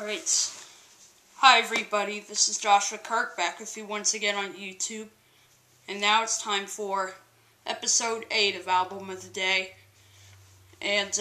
Alright, hi everybody, this is Joshua Kirk back with you once again on YouTube, and now it's time for episode 8 of Album of the Day. And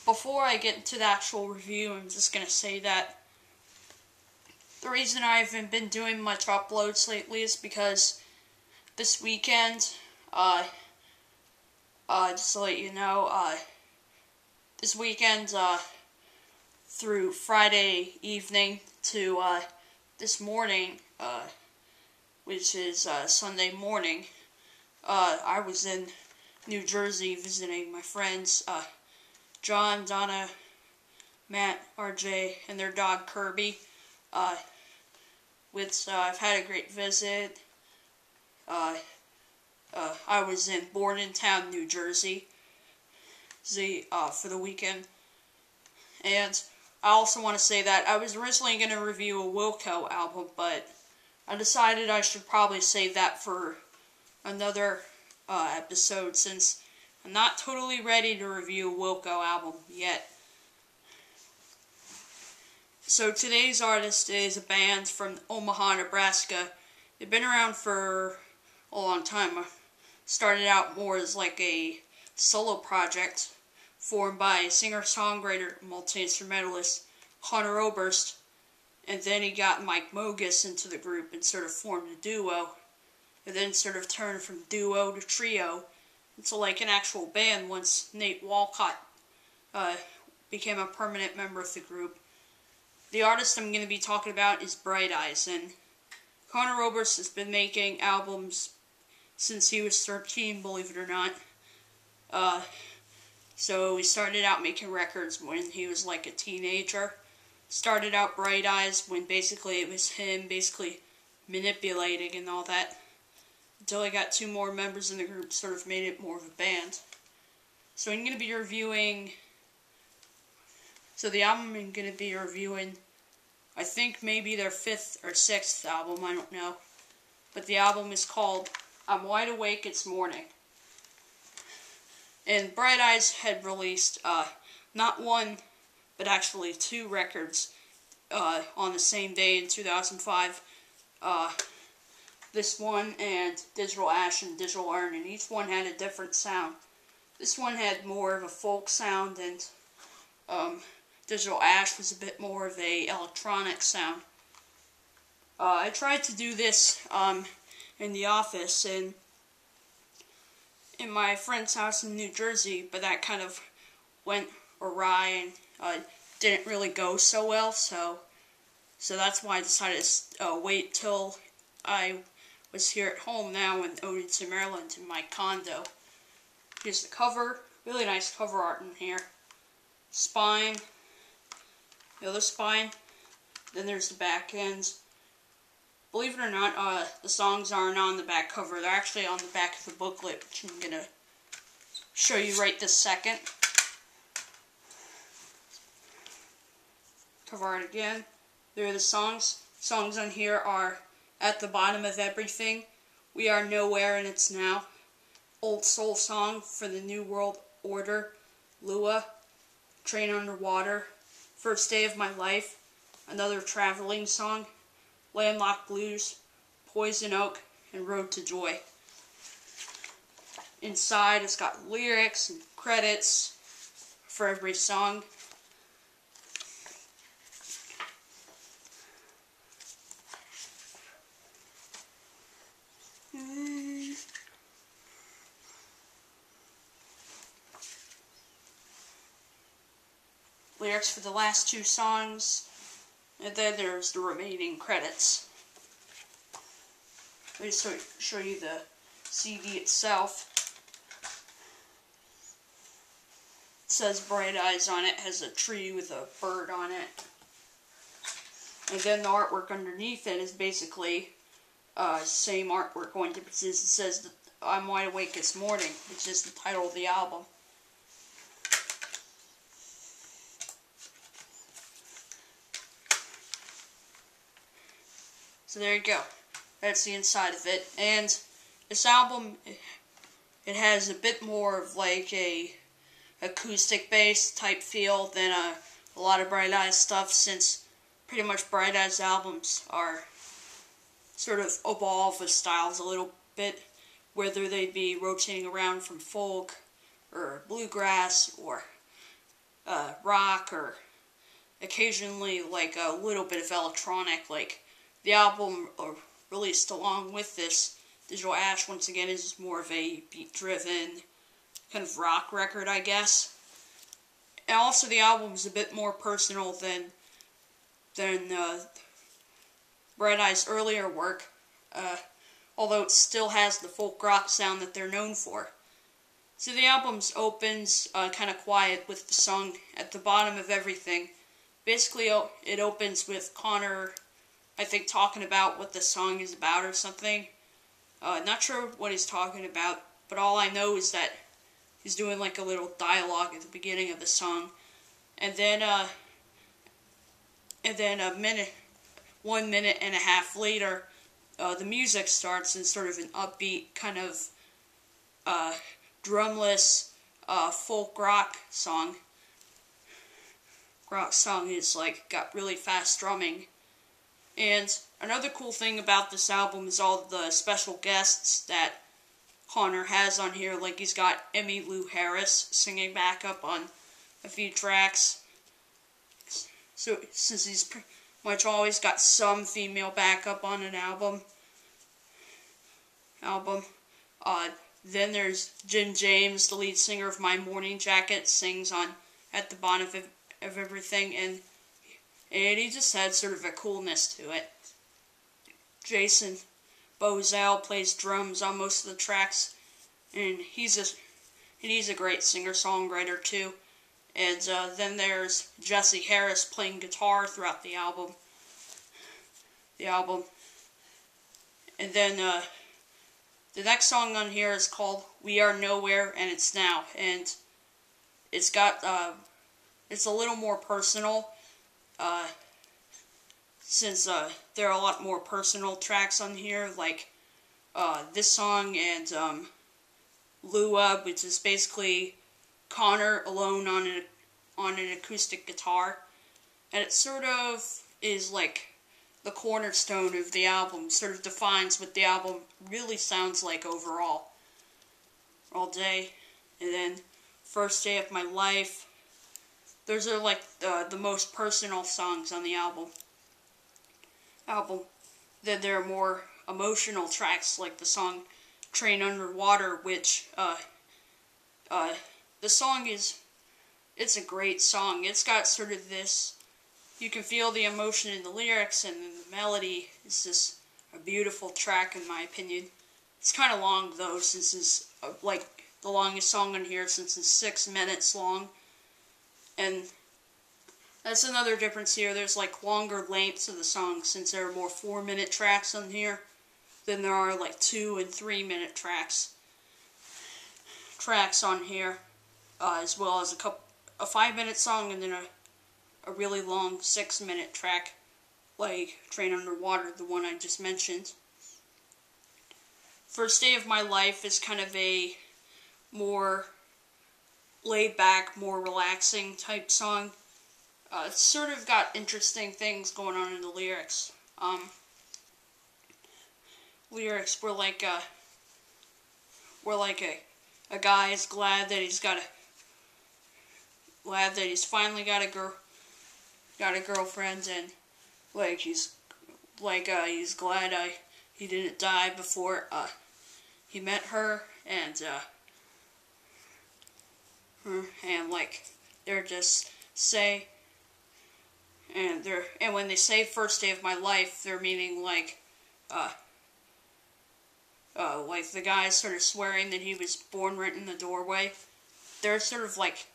before I get into the actual review, I'm just going to say that the reason I haven't been doing much uploads lately is because this weekend, just to let you know, this weekend, through Friday evening to this morning, which is Sunday morning, I was in New Jersey visiting my friends, John, Donna, Matt, RJ, and their dog Kirby, which I've had a great visit. I was in Bordentown, New Jersey, for the weekend, and I also want to say that I was originally going to review a Wilco album, but I decided I should probably save that for another episode, since I'm not totally ready to review a Wilco album yet. So today's artist is a band from Omaha, Nebraska. They've been around for a long time. Started out more as like a solo project, formed by singer-songwriter, multi-instrumentalist Conor Oberst, and then he got Mike Mogis into the group and sort of formed a duo, and then sort of turned from duo to trio into like an actual band once Nate Walcott became a permanent member of the group. The artist I'm going to be talking about is Bright Eyes, and Conor Oberst has been making albums since he was 13, believe it or not. So he started out making records when he was like a teenager. Started out Bright Eyes when basically it was him basically manipulating and all that, until he got 2 more members in the group, sort of made it more of a band. So I'm going to be reviewing, the album I'm going to be reviewing, I think maybe their 5th or 6th album, I don't know. But the album is called I'm Wide Awake, It's Morning. And Bright Eyes had released not 1, but actually 2 records on the same day in 2005. This one and Digital Ash and Digital Urn, and each one had a different sound. This one had more of a folk sound, and Digital Ash was a bit more of a electronic sound. I tried to do this in the office and in my friend's house in New Jersey, but that kind of went awry and didn't really go so well, so that's why I decided to wait till I was here at home now in Odenton, Maryland, in my condo. Here's the cover, really nice cover art in here. Spine, the other spine, then there's the back ends. Believe it or not, the songs aren't on the back cover. They're actually on the back of the booklet, which I'm going to show you right this second. Cover art again. There are the songs. Songs on here are At the Bottom of Everything, We Are Nowhere and It's Now, Old Soul Song for the New World Order, Lua, Train Underwater, First Day of My Life, Another Traveling Song, Landlocked Blues, Poison Oak, and Road to Joy. Inside, it's got lyrics and credits for every song. Lyrics for the last 2 songs. And then there's the remaining credits. Let me show you the CD itself. It says Bright Eyes on it, has a tree with a bird on it. And then the artwork underneath it is basically same artwork going to pieces. It says I'm Wide Awake This Morning, which is the title of the album. So there you go. That's the inside of it. And this album, it has a bit more of like a acoustic bass type feel than a a lot of Bright Eyes stuff, since pretty much Bright Eyes albums are sort of evolve with styles a little bit, whether they be rotating around from folk or bluegrass or rock, or occasionally like a little bit of electronic. Like the album released along with this, Digital Ash, once again is more of a beat-driven kind of rock record, I guess. And also the album is a bit more personal than Bright Eyes' earlier work, although it still has the folk rock sound that they're known for. So the album opens kind of quiet with the song At the Bottom of Everything. Basically, it opens with Conor, I think, talking about what the song is about or something. Not sure what he's talking about, but all I know is that he's doing like a little dialogue at the beginning of the song. And then 1 minute and a half later, the music starts in sort of an upbeat kind of drumless folk rock song. Rock song is like got really fast drumming. And another cool thing about this album is all the special guests that Conor has on here. Like he's got Emmylou Harris singing backup on a few tracks. So since he's pretty much always got some female backup on an album. Then there's Jim James, the lead singer of My Morning Jacket, sings on At the Bottom of Everything, and he just had sort of a coolness to it. Jason Boesel plays drums on most of the tracks, and he's a great singer-songwriter too. And then there's Jesse Harris playing guitar throughout the album. And then the next song on here is called We Are Nowhere and It's Now, and it's got it's a little more personal, since there are a lot more personal tracks on here, like this song and Lua, which is basically Conor alone on an acoustic guitar, and it sort of is like the cornerstone of the album, sort of defines what the album really sounds like overall. All Day, and then First Day of My Life. Those are like the most personal songs on the album. Then there are more emotional tracks, like the song Train Underwater, which the song it's a great song. It's got sort of this, you can feel the emotion in the lyrics, and the melody is just a beautiful track in my opinion. It's kind of long though, since it's like the longest song on here, since it's 6 minutes long. And that's another difference here. There's like longer lengths of the song, since there are more 4-minute tracks on here than there are like 2 and 3 minute tracks on here, as well as a 5-minute song, and then a really long 6-minute track like Train Underwater, the one I just mentioned. First Day of My Life is kind of a more laid back, more relaxing type song. It's sort of got interesting things going on in the lyrics. Lyrics were like a guy is glad that he's finally got a girlfriend, and like he's glad he didn't die before he met her, and like they're just say, and when they say First Day of My Life, they're meaning like the guy started swearing that he was born right in the doorway. There's sort of like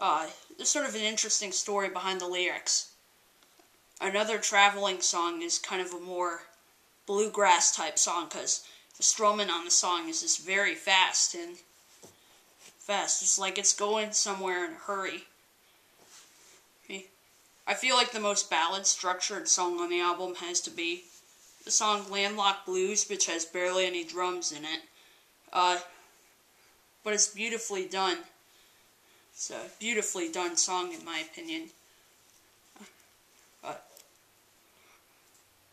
there's sort of an interesting story behind the lyrics. Another traveling song is kind of a more bluegrass type song, because the strumming on the song is just very fast. It's like it's going somewhere in a hurry. I feel like the most ballad-structured song on the album has to be the song Landlocked Blues, which has barely any drums in it. But it's beautifully done. It's a beautifully done song, in my opinion.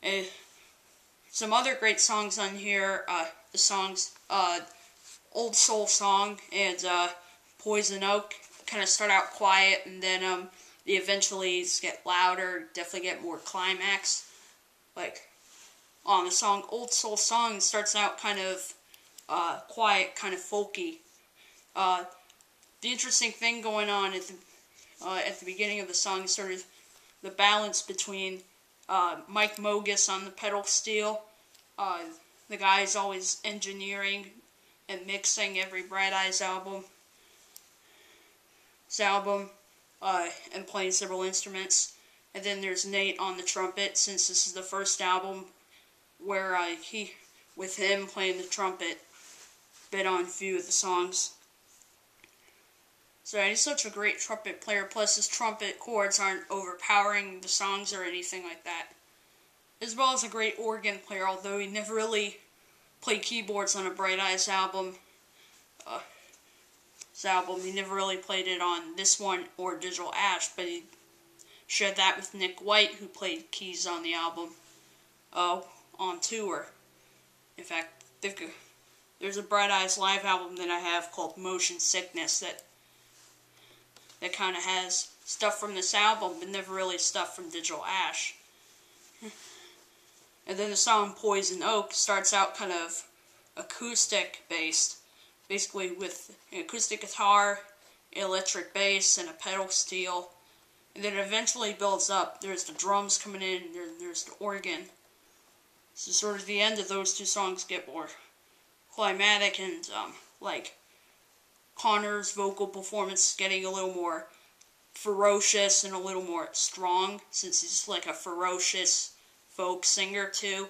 And some other great songs on here, the songs, Old Soul Song and Poison Oak, kind of start out quiet, and then they eventually get louder, definitely get more climax. Like, on the song Old Soul Song starts out kind of quiet, kind of folky. The interesting thing going on at the beginning of the song is sort of the balance between Mike Mogis on the pedal steel. The guy is always engineering and mixing every Bright Eyes album, and playing several instruments. And then there's Nate on the trumpet, since this is the first album where with him playing the trumpet, bit on a few of the songs. So he's such a great trumpet player, plus his trumpet chords aren't overpowering the songs or anything like that. As well as a great organ player, although he never really played keyboards on a Bright Eyes album. He never really played it on this one or Digital Ash, but he shared that with Nick White, who played keys on the album on tour. In fact, there's a Bright Eyes live album that I have called Motion Sickness that kind of has stuff from this album, but never really stuff from Digital Ash. And then the song Poison Oak starts out kind of acoustic based, basically with an acoustic guitar, electric bass, and a pedal steel. And then it eventually builds up. There's the drums coming in, there's the organ. So sort of the end of those two songs get more climatic, and like Conor's vocal performance getting a little more ferocious and a little more strong, since he's like a ferocious folk singer too.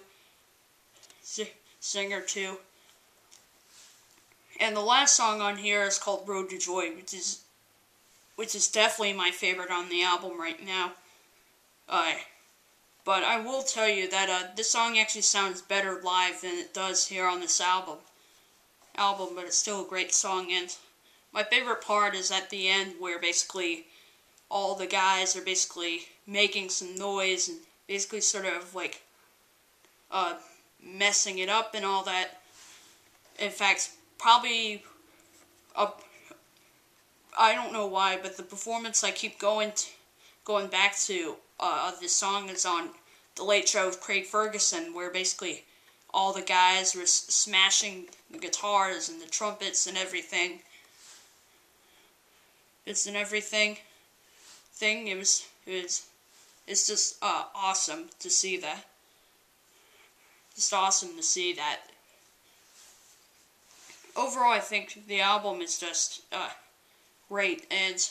And the last song on here is called Road to Joy, which is definitely my favorite on the album right now. But I will tell you that this song actually sounds better live than it does here on this album, but it's still a great song. And my favorite part is at the end, where basically all the guys are basically making some noise and basically sort of like messing it up and all that. In fact, probably I don't know why, but the performance I keep going back to of this song is on The Late Show with Craig Ferguson, where basically all the guys were smashing the guitars and the trumpets and everything. It's just awesome to see that. Just awesome to see that. Overall, I think the album is just great, and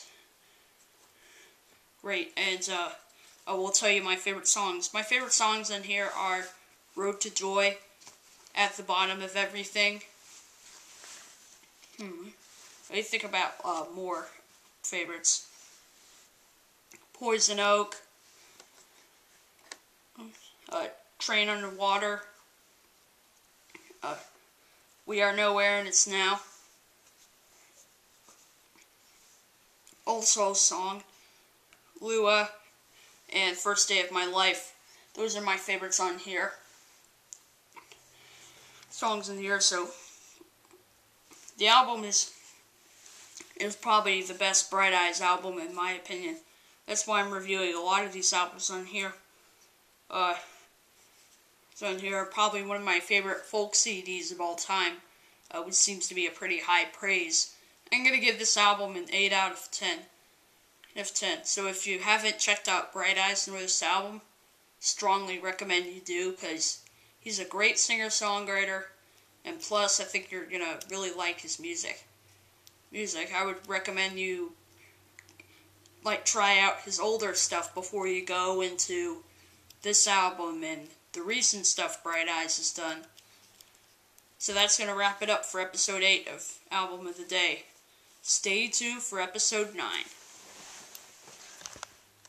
I will tell you my favorite songs. My favorite songs in here are Road to Joy, At the Bottom of Everything. What do you think about more favorites? Poison Oak, Train Underwater, We Are Nowhere and It's Now, Old Soul Song, Lua, and First Day of My Life. Those are my favorites on here. Songs in here, so the album is probably the best Bright Eyes album in my opinion. That's why I'm reviewing a lot of these albums on here. So on here are probably one of my favorite folk CDs of all time, which seems to be a pretty high praise. I'm going to give this album an 8 out of 10. So if you haven't checked out Bright Eyes nor this album, strongly recommend you do, because he's a great singer-songwriter, and plus I think you're going to really like his music. I would recommend you try out his older stuff before you go into this album and the recent stuff Bright Eyes has done. So that's going to wrap it up for episode 8 of Album of the Day. Stay tuned for episode 9.